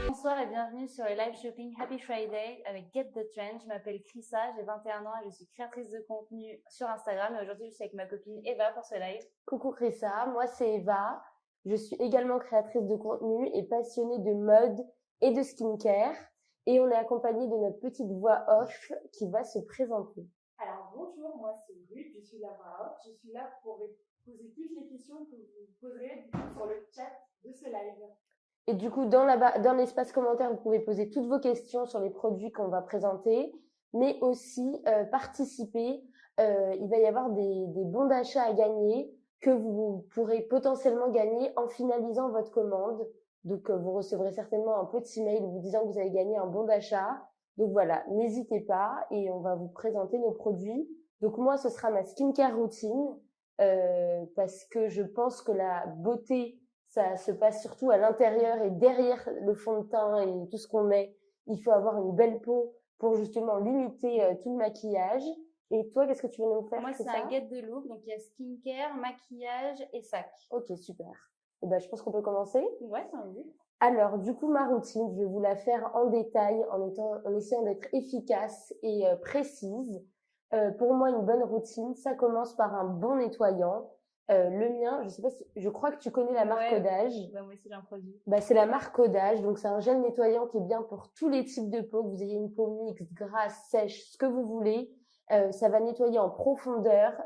Bonsoir et bienvenue sur le live shopping Happy Friday avec Get the Trend. Je m'appelle Chrissa, j'ai 21 ans et je suis créatrice de contenu sur Instagram. Et aujourd'hui, je suis avec ma copine Eva pour ce live. Coucou Chrissa, moi c'est Eva. Je suis également créatrice de contenu et passionnée de mode et de skincare. Et on est accompagné de notre petite voix off qui va se présenter. Alors bonjour, moi c'est Ruth, je suis la voix off. Je suis là pour poser toutes les questions que vous poserez sur le chat de ce live. Et du coup, dans l'espace commentaire, vous pouvez poser toutes vos questions sur les produits qu'on va présenter, mais aussi participer. Il va y avoir des bons d'achat à gagner que vous pourrez potentiellement gagner en finalisant votre commande. Donc, vous recevrez certainement un petit mail vous disant que vous avez gagné un bon d'achat. Donc voilà, n'hésitez pas et on va vous présenter nos produits. Donc moi, ce sera ma skincare routine parce que je pense que la beauté, ça se passe surtout à l'intérieur et derrière le fond de teint et tout ce qu'on met. Il faut avoir une belle peau pour justement limiter tout le maquillage. Et toi, qu'est-ce que tu veux nous faire? Moi, c'est un get de look, donc il y a skincare, maquillage et sac. Ok, super. Et ben, je pense qu'on peut commencer. Ouais, c'est un but. Alors, du coup, ma routine, je vais vous la faire en détail en essayant d'être efficace et précise. Pour moi, une bonne routine, ça commence par un bon nettoyant. Le mien, je sais pas si, je crois que tu connais la marque Codage. Bah, moi aussi, j'ai un produit. Bah, c'est la marque Codage. Donc, c'est un gel nettoyant qui est bien pour tous les types de peau, que vous ayez une peau mixte, grasse, sèche, ce que vous voulez. Ça va nettoyer en profondeur,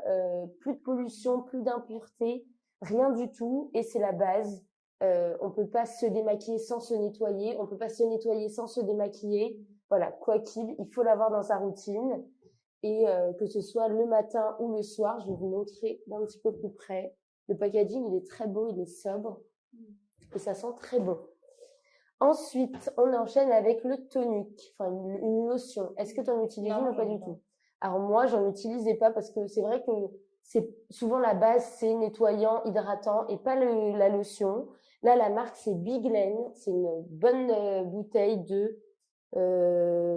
plus de pollution, plus d'impuretés, rien du tout. Et c'est la base. On peut pas se démaquiller sans se nettoyer. On peut pas se nettoyer sans se démaquiller. Voilà, quoi qu'il, il faut l'avoir dans sa routine. Et que ce soit le matin ou le soir, je vais vous montrer d'un petit peu plus près. Le packaging, il est très beau, il est sobre et ça sent très bon. Ensuite, on enchaîne avec le tonique, enfin une lotion. Est-ce que tu en utilises une ou pas du tout? Alors moi, j'en utilisais pas parce que c'est vrai que c'est souvent la base, c'est nettoyant, hydratant et pas la lotion. Là, la marque, c'est Biglen. C'est une bonne bouteille de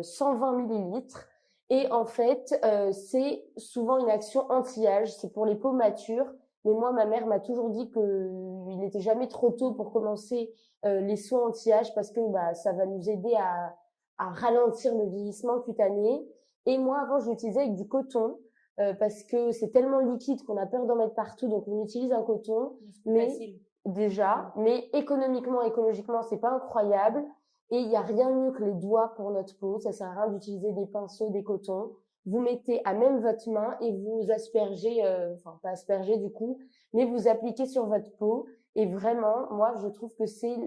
120 millilitres. Et en fait, c'est souvent une action anti-âge. C'est pour les peaux matures. Mais moi, ma mère m'a toujours dit qu'il n'était jamais trop tôt pour commencer les soins anti-âge parce que bah, ça va nous aider à ralentir le vieillissement cutané. Et moi, avant, je l'utilisais avec du coton parce que c'est tellement liquide qu'on a peur d'en mettre partout. Donc, on utilise un coton. Mais facile. Déjà, mais économiquement, écologiquement, c'est pas incroyable. Et il n'y a rien de mieux que les doigts pour notre peau. Ça sert à rien d'utiliser des pinceaux, des cotons. Vous mettez à même votre main et vous aspergez, enfin pas aspergez du coup, mais vous appliquez sur votre peau. Et vraiment, moi, je trouve que c'est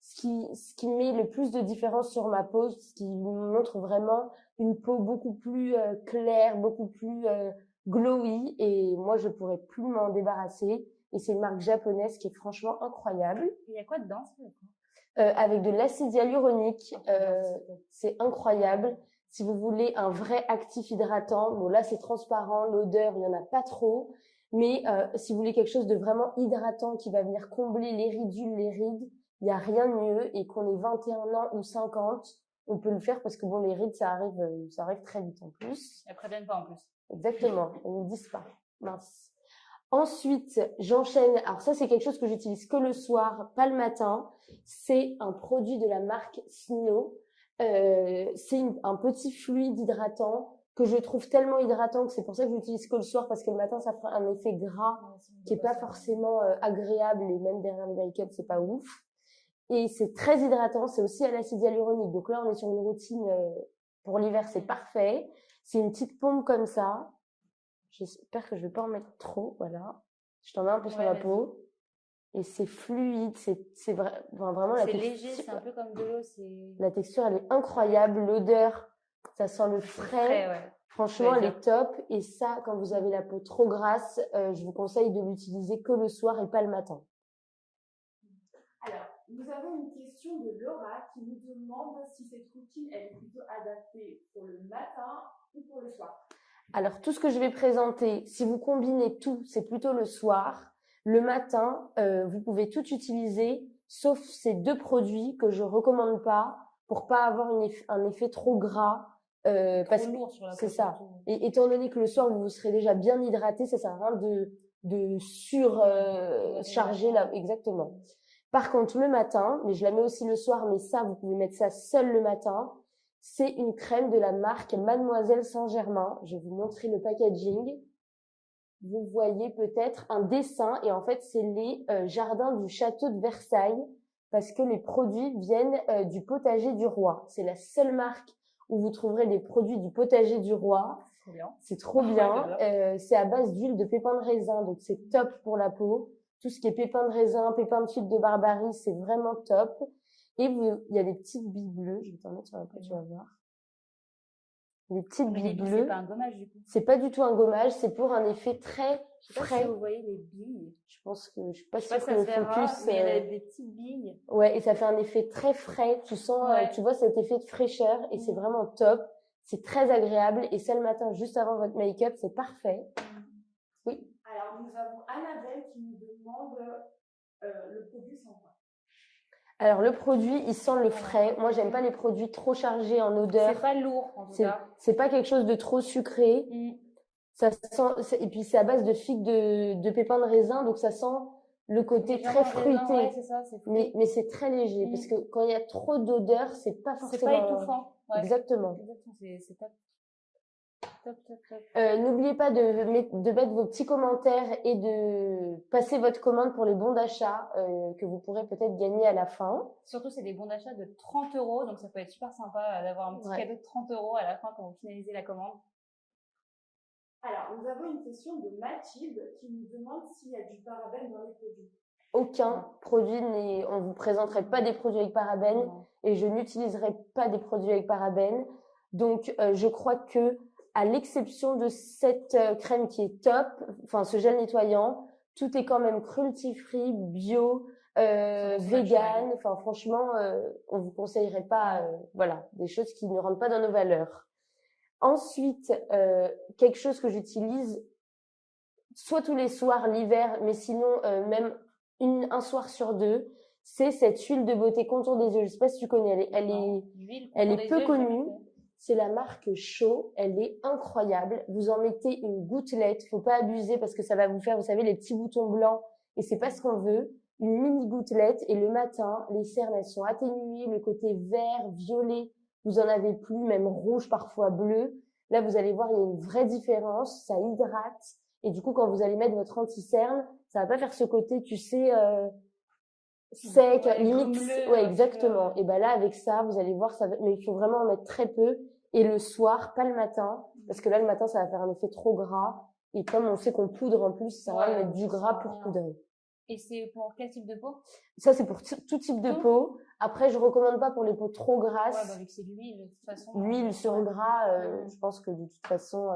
ce qui met le plus de différence sur ma peau, ce qui montre vraiment une peau beaucoup plus claire, beaucoup plus glowy. Et moi, je pourrais plus m'en débarrasser. Et c'est une marque japonaise qui est franchement incroyable. Il y a quoi dedans? Avec de l'acide hyaluronique, c'est incroyable. Si vous voulez un vrai actif hydratant, bon là c'est transparent, l'odeur il y en a pas trop, mais si vous voulez quelque chose de vraiment hydratant qui va venir combler les ridules, les rides, il y a rien de mieux. Et qu'on ait 21 ans ou 50, on peut le faire parce que bon les rides ça arrive très vite en plus. Elles préviennent pas en plus. Exactement, elles ne disent pas. Mince. Ensuite, j'enchaîne. Alors ça, c'est quelque chose que j'utilise que le soir, pas le matin. C'est un produit de la marque Snow. C'est un petit fluide hydratant que je trouve tellement hydratant que c'est pour ça que j'utilise que le soir parce que le matin, ça fera un effet gras qui est pas forcément agréable et même derrière le make-up, c'est pas ouf. Et c'est très hydratant. C'est aussi à l'acide hyaluronique. Donc là, on est sur une routine pour l'hiver, c'est parfait. C'est une petite pompe comme ça. J'espère que je vais pas en mettre trop, voilà. Je t'en mets un peu sur la peau. Et c'est fluide, c'est vraiment la texture. C'est léger, c'est un peu comme de l'eau, La texture, elle est incroyable. L'odeur, ça sent le frais. Ouais. Franchement, elle est top. Et ça, quand vous avez la peau trop grasse, je vous conseille de l'utiliser que le soir et pas le matin. Alors, nous avons une question de Laura qui nous demande si cette routine elle est plutôt adaptée pour le matin ou pour le soir. Alors, tout ce que je vais présenter, si vous combinez tout, c'est plutôt le soir. Le matin, vous pouvez tout utiliser, sauf ces deux produits que je recommande pas pour pas avoir un effet trop gras. Parce lourd sur la peau. c'est ça. Et étant donné que le soir, vous serez déjà bien hydraté, ça sert à rien surcharger là, exactement. Par contre, le matin, mais je la mets aussi le soir, mais ça, vous pouvez mettre ça seul le matin. C'est une crème de la marque Mademoiselle Saint-Germain. Je vais vous montrer le packaging. Vous voyez peut-être un dessin et en fait, c'est les jardins du château de Versailles parce que les produits viennent du potager du roi. C'est la seule marque où vous trouverez des produits du potager du roi. Trop bien. C'est trop bien. Ouais, C'est à base d'huile de pépins de raisin, donc c'est top pour la peau. Tout ce qui est pépins de raisin, pépins de figue de barbarie, c'est vraiment top. Et il y a des petites billes bleues. Je vais t'en mettre sur la page, tu vas voir. Les petites mais billes les billes, bleues. c'est pas un gommage du coup. C'est pas du tout un gommage, c'est pour un effet très Je sais pas frais. si vous voyez les billes. Je pense que je suis pas Je sais pas sûre si que ça le se verra, focus. mais il y a des petites billes. Ouais, et ça fait un effet très frais. Tu sens, Ouais. tu vois cet effet de fraîcheur et c'est vraiment top. C'est très agréable et ça le matin juste avant votre make-up, c'est parfait. Oui. Alors, nous avons Annabelle qui nous demande le produit sans quoi. Alors le produit, il sent le frais. Moi, j'aime pas les produits trop chargés en odeur. C'est pas lourd en tout cas. C'est pas quelque chose de trop sucré. Ça sent, et puis c'est à base de figues de pépins de raisin, donc ça sent le côté très fruité. Ouais, c'est ça, c'est fruité. Mais c'est très léger parce que quand il y a trop d'odeur, c'est pas forcément. C'est pas étouffant. Ouais. Exactement. C'est top. Top. N'oubliez pas de mettre vos petits commentaires et de passer votre commande pour les bons d'achat que vous pourrez peut-être gagner à la fin. Surtout, c'est des bons d'achat de 30 €, donc ça peut être super sympa d'avoir un petit cadeau de 30 € à la fin quand vous finalisez la commande. Alors, nous avons une question de Mathilde qui nous demande s'il y a du parabène dans les produits. Aucun produit on vous présenterait pas des produits avec parabènes et je n'utiliserai pas des produits avec parabènes. Donc, je crois que à l'exception de cette crème qui est top, enfin ce gel nettoyant, tout est quand même cruelty-free, bio, vegan. Enfin franchement, on vous conseillerait pas, voilà, des choses qui ne rentrent pas dans nos valeurs. Ensuite, quelque chose que j'utilise soit tous les soirs l'hiver, mais sinon même un soir sur deux, c'est cette huile de beauté contour des yeux. Je sais pas si tu connais, elle est peu connue. C'est la marque Shaw, elle est incroyable. Vous en mettez une gouttelette, faut pas abuser parce que ça va vous faire, vous savez, les petits boutons blancs et c'est pas ce qu'on veut. Une mini gouttelette et le matin, les cernes elles sont atténuées, le côté vert, violet, vous en avez plus, même rouge, parfois bleu. Là, vous allez voir, il y a une vraie différence, ça hydrate. Et du coup, quand vous allez mettre votre anti-cerne, ça va pas faire ce côté, tu sais, sec, limite. Ouais, exactement. Et ben là, avec ça, vous allez voir, mais il faut vraiment en mettre très peu. Et le soir, pas le matin, parce que là, le matin, ça va faire un effet trop gras. Et comme on sait qu'on poudre en plus, ça va mettre du gras pour poudrer. Et c'est pour quel type de peau? Ça, c'est pour tout type de peau. Après, je recommande pas pour les peaux trop grasses. Ouais, bah, vu que c'est de l'huile, de toute façon. L'huile sur gras, je pense que de toute façon,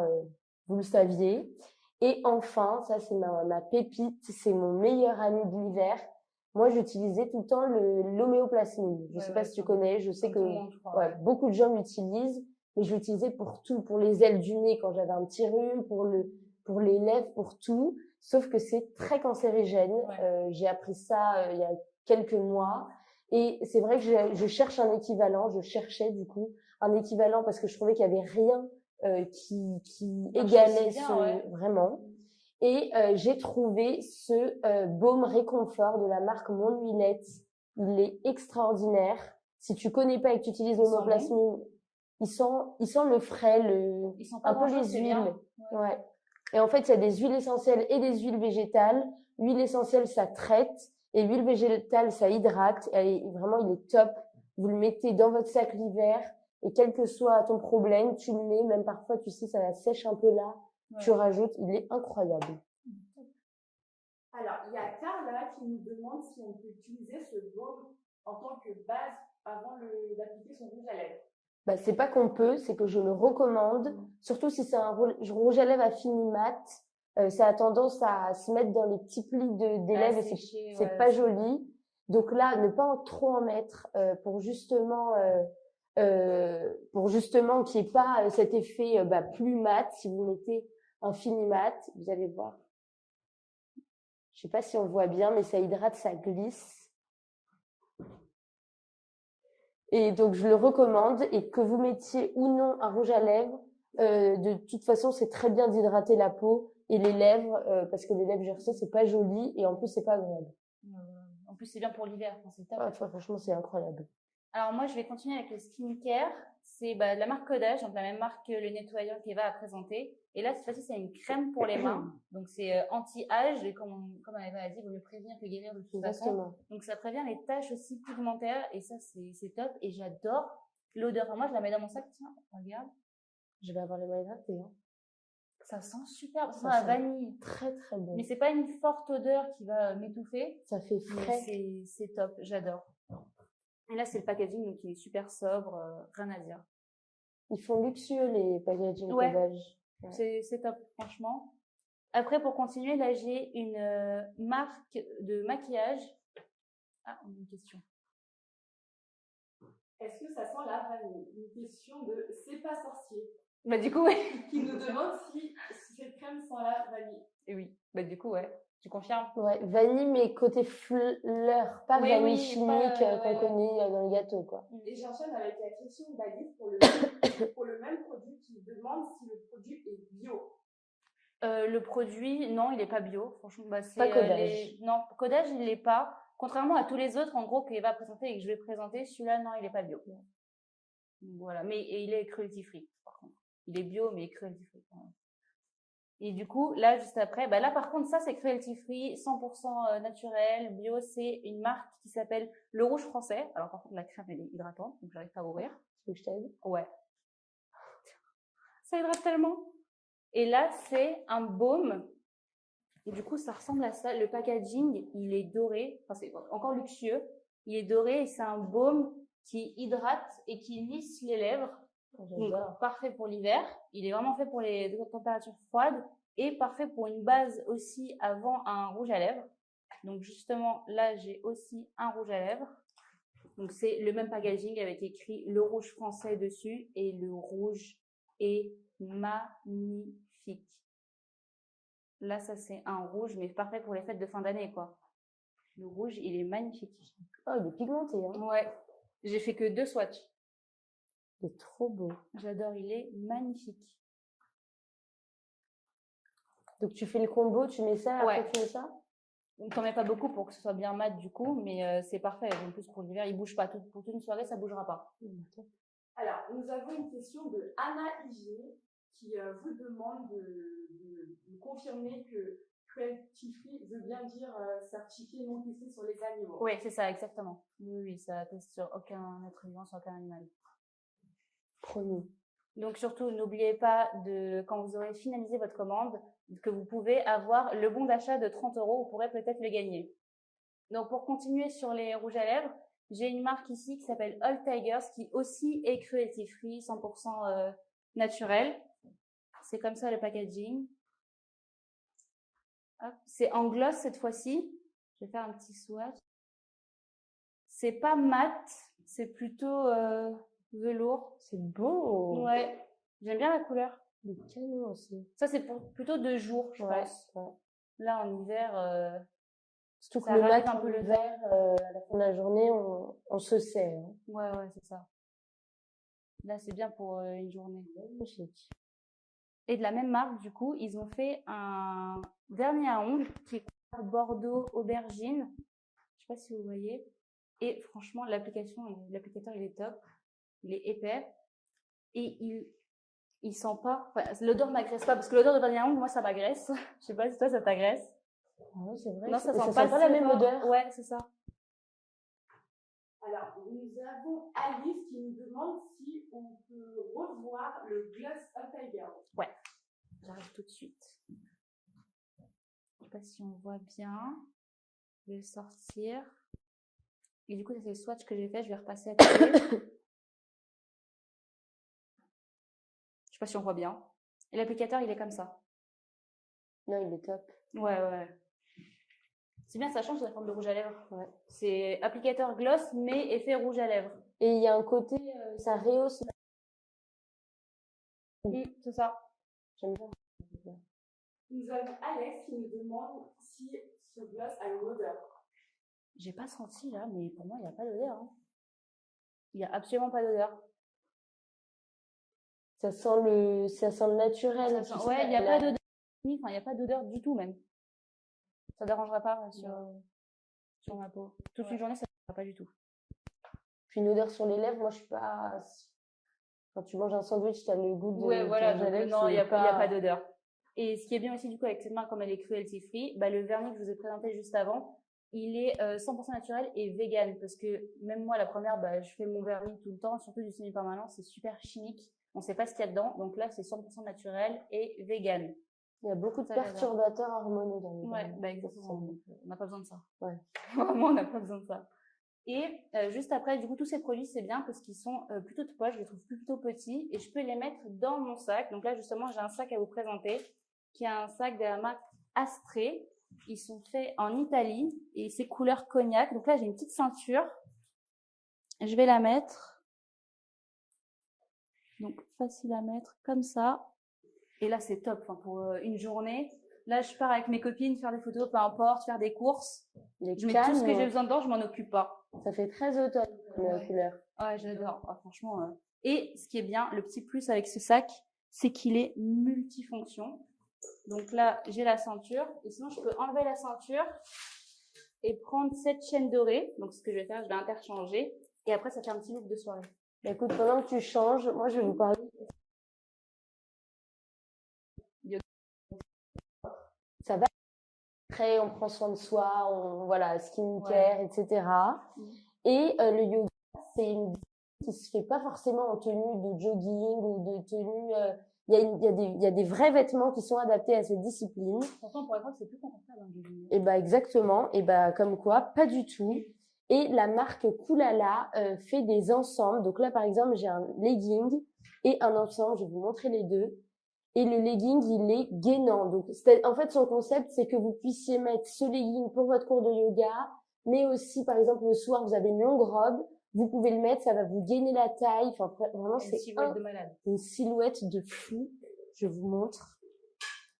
vous le saviez. Et enfin, ça, c'est ma pépite. C'est mon meilleur ami de l'hiver. Moi, j'utilisais tout le temps l'homéoplasmine. Je sais pas si tu connais. Je sais que beaucoup de gens l'utilisent, mais je l'utilisais pour tout, pour les ailes du nez quand j'avais un petit rhume, pour les lèvres, pour tout. Sauf que c'est très cancérigène. J'ai appris ça il y a quelques mois. Et c'est vrai que je cherche un équivalent. Je cherchais du coup un équivalent parce que je trouvais qu'il y avait rien qui égalait vraiment. Et j'ai trouvé ce baume réconfort de la marque Mon Huilette. Il est extraordinaire. Si tu connais pas et que tu utilises l'homéoplasmine, il sent le frais, un peu les huiles. Ouais. Et en fait, il y a des huiles essentielles et des huiles végétales. L'huile essentielle, ça traite. Et l'huile végétale, ça hydrate. Vraiment, il est top. Vous le mettez dans votre sac l'hiver. Et quel que soit ton problème, tu le mets. Même parfois, tu sais, ça la sèche un peu là. Tu rajoutes. Il est incroyable. Alors, il y a Carla qui nous demande si on peut utiliser ce baume en tant que base avant d'appliquer son rouge à lèvres. Bah, c'est pas qu'on peut, c'est que je le recommande. Surtout si c'est un rouge à lèvres à fini mat. Ça a tendance à se mettre dans les petits plis des lèvres et c'est pas joli. Donc là, ne pas trop en mettre pour justement qu'il n'y ait pas cet effet plus mat. Si vous mettez un fini mat, vous allez voir. Je sais pas si on voit bien, mais ça hydrate, ça glisse. Et donc, je le recommande. Et que vous mettiez ou non un rouge à lèvres, De toute façon, c'est très bien d'hydrater la peau et les lèvres, parce que les lèvres gercées, c'est pas joli et en plus, c'est pas agréable. En plus, c'est bien pour l'hiver. Enfin, c'est top. Ah, franchement, c'est incroyable. Alors moi, je vais continuer avec le skincare. C'est de la marque Codage, donc la même marque que le nettoyant qu'Eva a présenté. Et là, cette fois-ci, c'est une crème pour les mains. Donc c'est anti-âge. Et comme Eva a dit, il vaut mieux prévenir que guérir de toute façon. Exactement. Donc ça prévient les taches aussi pigmentaires. Et ça, c'est top. Et j'adore l'odeur. Enfin, moi, je la mets dans mon sac. Tiens, regarde. Je vais avoir les mains hydratées. Hein. Ça sent super. Ça sent Ça la sent vanille. Très, très bon. Mais c'est pas une forte odeur qui va m'étouffer. Ça fait frais. C'est top. J'adore. Et là, c'est le packaging, donc il est super sobre, rien à dire. Ils font luxueux, les packaging Codage. Ouais. C'est top, franchement. Après, pour continuer, là, j'ai une marque de maquillage. Ah, on a une question. Est-ce que ça sent la vanille? Une question de C'est pas sorcier. Bah, du coup, ouais. Qui nous demande si cette crème sent la vanille. Et oui, bah, du coup, ouais. Tu confirmes? Ouais, vanille, mais côté fleur, pas vanille chimique qu'on connaît dans le gâteau, quoi. Et j'enchaîne avec la question d'Alice pour le même produit qui demande si le produit est bio. Le produit, non, il n'est pas bio. Franchement, bah, c'est pas Codage. Non, Codage, il l'est pas. Contrairement à tous les autres, en gros, qu'Eva va présenter et que je vais présenter, celui-là, non, il n'est pas bio. Voilà, mais il est cruelty free, par contre. Il est bio, mais cruelty free. Et du coup, là, juste après, bah là, par contre, ça, c'est cruelty free, 100% naturel, bio. C'est une marque qui s'appelle Le Rouge Français. Alors, par contre, la crème, elle est hydratante, donc j'arrive pas à ouvrir. Tu veux que je t'aide? Ouais. Ça hydrate tellement. Et là, c'est un baume. Et du coup, ça ressemble à ça. Le packaging, il est doré. Enfin, c'est encore luxueux. Il est doré et c'est un baume qui hydrate et qui lisse les lèvres. Donc, parfait pour l'hiver. Il est vraiment fait pour les températures froides et parfait pour une base aussi avant un rouge à lèvres. Donc, justement, là, j'ai aussi un rouge à lèvres. Donc, c'est le même packaging avec écrit le rouge français dessus et le rouge est magnifique. Là, ça, c'est un rouge, mais parfait pour les fêtes de fin d'année, quoi. Le rouge, il est magnifique. Oh, il est pigmenté, hein. Ouais. J'ai fait que 2 swatchs. Il est trop beau. J'adore, il est magnifique. Donc, tu fais le combo, tu mets ça, après tu mets ça? T'en mets pas beaucoup pour que ce soit bien mat, du coup, mais c'est parfait. En plus, pour l'hiver, il bouge pas. Pour toute une soirée, ça bougera pas. Alors, nous avons une question de Anna IG qui vous demande de confirmer que cruelty free veut bien dire certifié non testé sur les animaux. Oui, c'est ça, exactement. Oui, ça teste sur aucun être vivant, sur aucun animal. Promis. Donc surtout, n'oubliez pas quand vous aurez finalisé votre commande, que vous pouvez avoir le bon d'achat de 30 €, vous pourrez peut-être le gagner. Donc pour continuer sur les rouges à lèvres, j'ai une marque ici qui s'appelle All Tigers qui aussi est cruelty free, 100% naturel. C'est comme ça le packaging. C'est en gloss cette fois-ci. Je vais faire un petit swatch. C'est pas mat, c'est plutôt velours. C'est beau. Ouais, j'aime bien la couleur. Le canon aussi. Ça, c'est plutôt de jour, je pense. Ouais. Là, en hiver, surtout que le mat, un peu le vert, à la fin de la journée, on se sait. Hein. Ouais, c'est ça. Là, c'est bien pour une journée. Magnifique. Et de la même marque, du coup, ils ont fait un vernis à ongles qui est Bordeaux aubergine. Je sais pas si vous voyez. Et franchement, l'applicateur, il est top. Il est épais. Et il sent pas. Enfin, l'odeur m'agresse pas parce que l'odeur de vernis à ongles, moi, ça m'agresse. Je sais pas si toi, ça t'agresse. Ah oui, c'est vrai. Non, ça sent pas la même odeur. Ouais, c'est ça. Alors, nous avons Alice qui nous demande si on peut revoir le Gloss All Tigers. Ouais, j'arrive tout de suite. Je sais pas si on voit bien. Je vais le sortir. Et du coup, ça c'est le swatch que j'ai fait. Je vais repasser à côté. Je sais pas si on voit bien. Et l'applicateur, il est comme ça. Non, il est top. Ouais. C'est bien, ça change de la forme de rouge à lèvres. Ouais. C'est applicateur gloss, mais effet rouge à lèvres. Et il y a un côté, ça rehausse. C'est ça. J'aime bien. Nous avons Alex qui nous demande si ce gloss a une odeur. J'ai pas senti là, mais pour moi, il n'y a pas d'odeur. Hein. Il n'y a absolument pas d'odeur. Ça sent le naturel. Ça sent- ouais, il n'y a pas d'odeur, enfin, il n'y a pas d'odeur du tout même. Ça dérangera pas sur ma peau. Toute une journée, ça ne dérangera pas du tout. Puis une odeur sur les lèvres, moi je suis pas. Quand tu manges un sandwich, tu as le goût de Ouais, voilà, ton donc jalep, non, il n'y a, c'est pas- y a pas d'odeur. Et ce qui est bien aussi du coup avec cette marque, comme elle est cruelty free, bah, le vernis que je vous ai présenté juste avant, il est 100% naturel et vegan. Parce que même moi, la première, bah, je fais mon vernis tout le temps, surtout du semi-permanent, c'est super chimique. On ne sait pas ce qu'il y a dedans. Donc là, c'est 100% naturel et vegan. Il y a beaucoup de Ça, j'adore. perturbateurs hormonaux dans les Ouais, vernis. bah exactement. Donc, on n'a pas besoin de ça. Ouais. Vraiment, on n'a pas besoin de ça. Et juste après, du coup, tous ces produits, c'est bien parce qu'ils sont plutôt de poche, je les trouve plutôt petits et je peux les mettre dans mon sac. Donc là, justement, j'ai un sac à vous présenter qui est un sac de la marque Astré. Ils sont faits en Italie et c'est couleur cognac. Donc là, j'ai une petite ceinture. Je vais la mettre. Donc, facile à mettre comme ça. Et là, c'est top pour une journée. Là, je pars avec mes copines faire des photos, peu importe, faire des courses. Je mets tout ce que j'ai besoin dedans, je m'en occupe pas. Ça fait très automne la couleur. Ouais, j'adore. Ah, franchement. Et ce qui est bien, le petit plus avec ce sac, c'est qu'il est multifonction. Donc là, j'ai la ceinture. Et sinon, je peux enlever la ceinture et prendre cette chaîne dorée. Donc, ce que je vais faire, je vais interchanger. Et après, ça fait un petit look de soirée. Écoute, pendant que tu changes, moi, je vais vous parler. Ça va. Après, on prend soin de soi, voilà, skincare, etc. Et le yoga, c'est une qui se fait pas forcément en tenue de jogging ou de tenue. Il y a des vrais vêtements qui sont adaptés à cette discipline. Pourtant, on pourrait croire que c'est plus confortable un jogging. Et bah exactement. Et bah comme quoi, pas du tout. Et la marque Kulala fait des ensembles. Donc là, par exemple, j'ai un legging et un ensemble. Je vais vous montrer les deux. Et le legging, il est gainant. Donc, en fait, son concept, c'est que vous puissiez mettre ce legging pour votre cours de yoga, mais aussi, par exemple, le soir, vous avez une longue robe, vous pouvez le mettre, ça va vous gainer la taille. Enfin, vraiment, c'est une silhouette de fou. Je vous montre.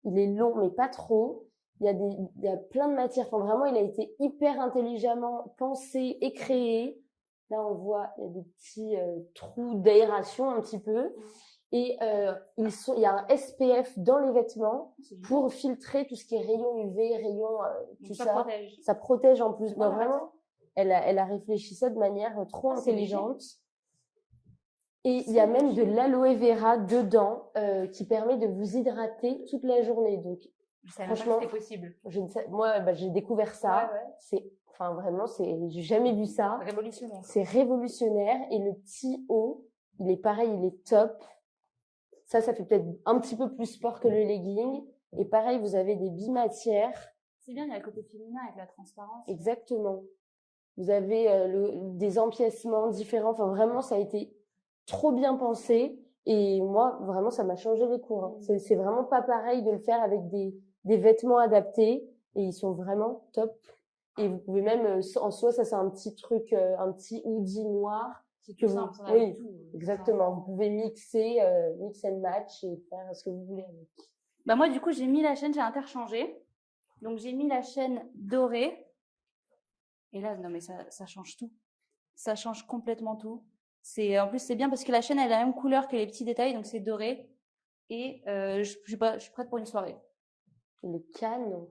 Il est long, mais pas trop. Il y a plein de matières. Enfin, vraiment, il a été hyper intelligemment pensé et créé. Là, on voit, il y a des petits trous d'aération un petit peu. Et il y a un SPF dans les vêtements pour filtrer tout ce qui est rayons UV, rayons tout ça. Protège. Ça protège en plus. Non, vraiment, elle a réfléchi ça de manière trop intelligente. Et il y a même de l'aloe vera dedans qui permet de vous hydrater toute la journée. Donc, franchement, c'était possible. Moi, j'ai découvert ça. Ouais. J'ai jamais vu ça. Révolutionnaire. C'est révolutionnaire. Et le petit haut, il est pareil, il est top. Ça fait peut-être un petit peu plus sport que le legging. Et pareil, vous avez des bimatières. C'est bien, il y a le côté féminin avec la transparence. Exactement. Vous avez des empiècements différents. Enfin, vraiment, ça a été trop bien pensé. Et moi, vraiment, ça m'a changé les cours. Hein. C'est vraiment pas pareil de le faire avec des vêtements adaptés. Et ils sont vraiment top. Et vous pouvez même, en soi, ça c'est un petit truc, un petit hoodie noir. C'est tout simple, ça oui, tout. Exactement. Vous pouvez mixer, mix and match et faire ce que vous voulez avec. Bah moi, du coup, j'ai mis la chaîne, j'ai interchangé. Donc, j'ai mis la chaîne dorée. Et là, non, mais ça change tout. Ça change complètement tout. En plus, c'est bien parce que la chaîne, elle a la même couleur que les petits détails, donc c'est doré. Et je suis prête pour une soirée. Le canon.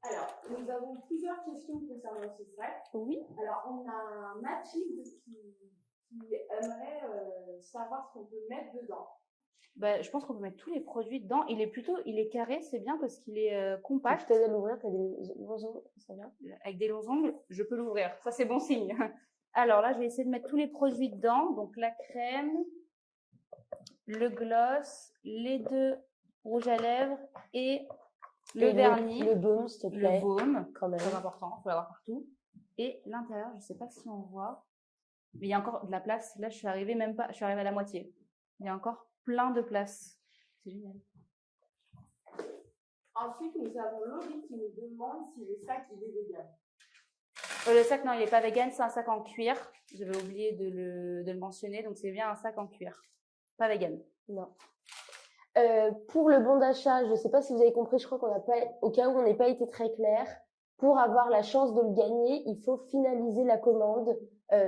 Alors, nous avons plusieurs questions concernant ce sac. Oui. Alors, on a Mathilde qui aimerait savoir ce qu'on peut mettre dedans. Bah, je pense qu'on peut mettre tous les produits dedans. Il est carré, c'est bien parce qu'il est compact. Je t'aide à l'ouvrir, t'as des losanges, ça va? Avec des losanges, je peux l'ouvrir. Ça, c'est bon signe. Alors là, je vais essayer de mettre tous les produits dedans. Donc, la crème, le gloss, les 2 rouges à lèvres et le vernis. Le baume, s'il te plaît. Le baume, quand même. Très important, il faut l'avoir partout. Et l'intérieur, je ne sais pas si on voit, mais il y a encore de la place. Là, je suis arrivée à la moitié. Il y a encore plein de place. C'est génial. Ensuite, nous avons Laurie qui nous demande si le sac il est vegan. Le sac, non, il n'est pas vegan, c'est un sac en cuir. J'avais oublié de le mentionner, donc c'est bien un sac en cuir. Pas vegan. Non. Pour le bon d'achat, je ne sais pas si vous avez compris, je crois qu'on n'a pas, au cas où on n'est pas été très clair, pour avoir la chance de le gagner, il faut finaliser la commande.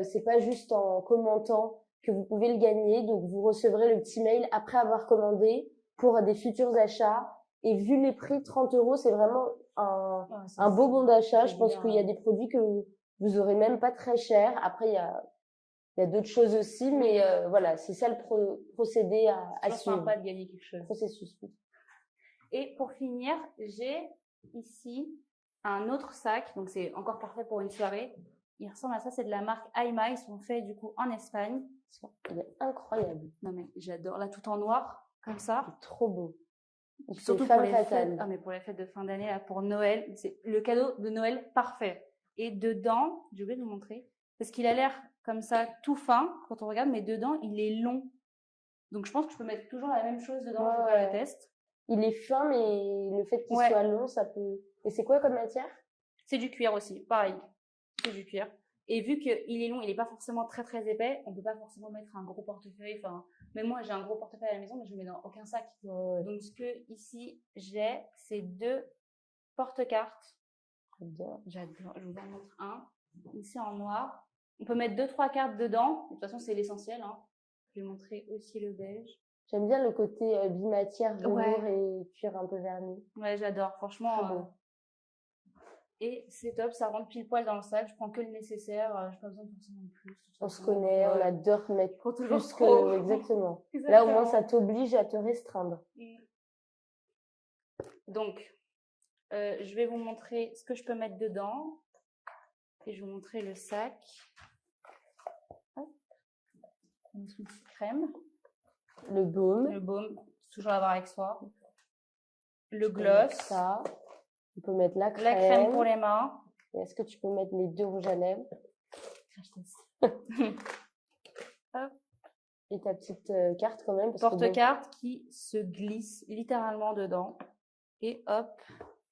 C'est pas juste en commentant que vous pouvez le gagner. Donc, vous recevrez le petit mail après avoir commandé pour des futurs achats. Et vu les prix, 30 €, c'est vraiment un beau bon d'achat. Je pense qu'il y a des produits que vous aurez même pas très cher. Après, il y a d'autres choses aussi, mais voilà, c'est ça le procédé à suivre. Sympa de gagner quelque chose. Processus. Et pour finir, j'ai ici un autre sac, donc c'est encore parfait pour une soirée. Il ressemble à ça, c'est de la marque Aima, ils sont faits du coup en Espagne. Il est incroyable. Non mais j'adore, là tout en noir, comme ça. C'est trop beau. Surtout pour les fêtes, mais pour les fêtes de fin d'année, là, pour Noël, c'est le cadeau de Noël parfait. Et dedans, j'ai oublié de vous montrer, parce qu'il a l'air comme ça tout fin quand on regarde, mais dedans il est long. Donc je pense que je peux mettre toujours la même chose dedans, je vais faire le test. Il est fin, mais le fait qu'il soit long, ça peut... Et c'est quoi comme matière? C'est du cuir aussi, pareil. C'est du cuir. Et vu qu'il est long, il n'est pas forcément très très épais, on peut pas forcément mettre un gros portefeuille. Enfin, même moi j'ai un gros portefeuille à la maison, mais je le mets dans aucun sac. Donc ce que ici j'ai, c'est 2 porte-cartes. J'adore. Je vous en montre un. Ici en noir. On peut mettre 2-3 cartes dedans. De toute façon, c'est l'essentiel. Hein. Je vais montrer aussi le beige. J'aime bien le côté bimatière, velours et cuir un peu verni. Ouais, j'adore. Franchement. Et c'est top, ça rentre pile poil dans le sac. Je prends que le nécessaire. J'ai pas besoin de forcément de plus. On se connaît, on adore mettre plus trop. que... Exactement. Là, au moins, ça t'oblige à te restreindre. Donc, je vais vous montrer ce que je peux mettre dedans. Et je vais vous montrer le sac. Une petite crème. Le baume. Le baume, toujours à avoir avec soi. Le gloss. Ça. On peut mettre la crème. La crème pour les mains. Et est-ce que tu peux mettre les 2 rouges à lèvres? Hop. Et ta petite carte quand même. Porte-carte qui se glisse littéralement dedans. Et hop.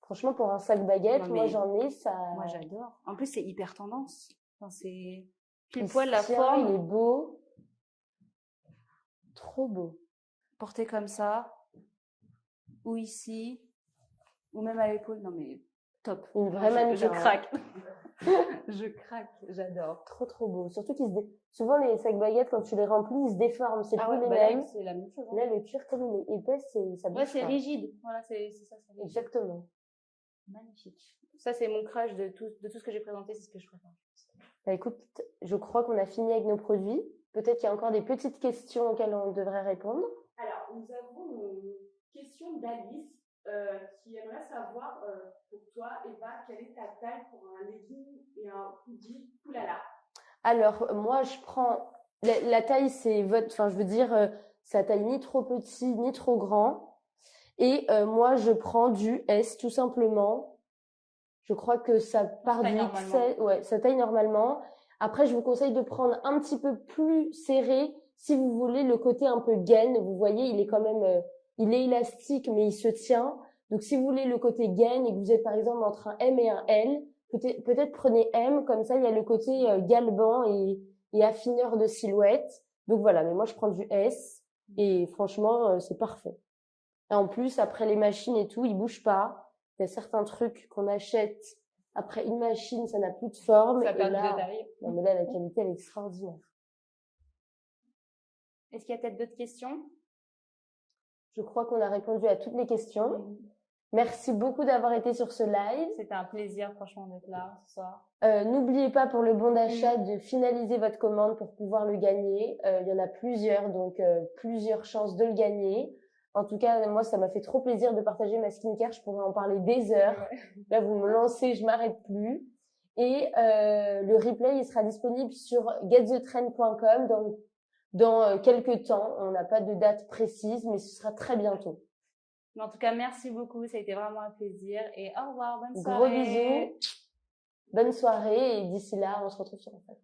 Franchement, pour un sac baguette, moi j'en ai, ça... Moi j'adore. En plus, c'est hyper tendance. Enfin, c'est pile poil la forme. Il est beau. Trop beau. Porté comme ça. Ou ici. Ou même à l'épaule. Non mais top. Une vraie mannequin. Je craque. Je craque. J'adore. Trop trop beau. Surtout souvent les sacs baguettes, quand tu les remplis, ils se déforment. C'est plus les mêmes. Là, c'est la même chose. Hein. Là, le cuir, comme il est épais, ça bouge. Ouais, c'est rigide. Voilà, c'est ça. C'est rigide. Exactement. Magnifique. Ça, c'est mon crush de tout ce que j'ai présenté. C'est ce que je préfère. Bah, écoute, je crois qu'on a fini avec nos produits. Peut-être qu'il y a encore des petites questions auxquelles on devrait répondre. Alors, nous avons une question d'Alice qui aimerait savoir pour toi, Eva, quelle est ta taille pour un legging et un hoodie Poulala? Alors, moi, je prends... La taille, c'est votre... Enfin, je veux dire, ça taille ni trop petit, ni trop grand. Et moi, je prends du S, tout simplement. Je crois que ça part du XL. Ouais, ça taille normalement. Après, je vous conseille de prendre un petit peu plus serré si vous voulez le côté un peu gaine. Vous voyez, il est quand même... il est élastique, mais il se tient. Donc, si vous voulez le côté gaine et que vous êtes, par exemple, entre un M et un L, peut-être prenez M. Comme ça, il y a le côté galbant et affineur de silhouette. Donc, voilà. Mais moi, je prends du S. Et franchement, c'est parfait. Et en plus, après les machines et tout, ils bougent pas. Il y a certains trucs qu'on achète après une machine, ça n'a plus de forme. Ça perd de taille. Non, mais là, la qualité, elle est extraordinaire. Est-ce qu'il y a peut-être d'autres questions? Je crois qu'on a répondu à toutes les questions. Merci beaucoup d'avoir été sur ce live. C'était un plaisir, franchement, d'être là ce soir. N'oubliez pas pour le bon d'achat de finaliser votre commande pour pouvoir le gagner. Il y en a plusieurs, donc plusieurs chances de le gagner. En tout cas, moi, ça m'a fait trop plaisir de partager ma skincare. Je pourrais en parler des heures. Ouais. Là, vous me lancez, je m'arrête plus. Et le replay, il sera disponible sur getthetrend.com dans quelques temps. On n'a pas de date précise, mais ce sera très bientôt. Mais en tout cas, merci beaucoup. Ça a été vraiment un plaisir. Et au revoir, bonne soirée. Gros bisous. Bonne soirée. Et d'ici là, on se retrouve sur Instagram.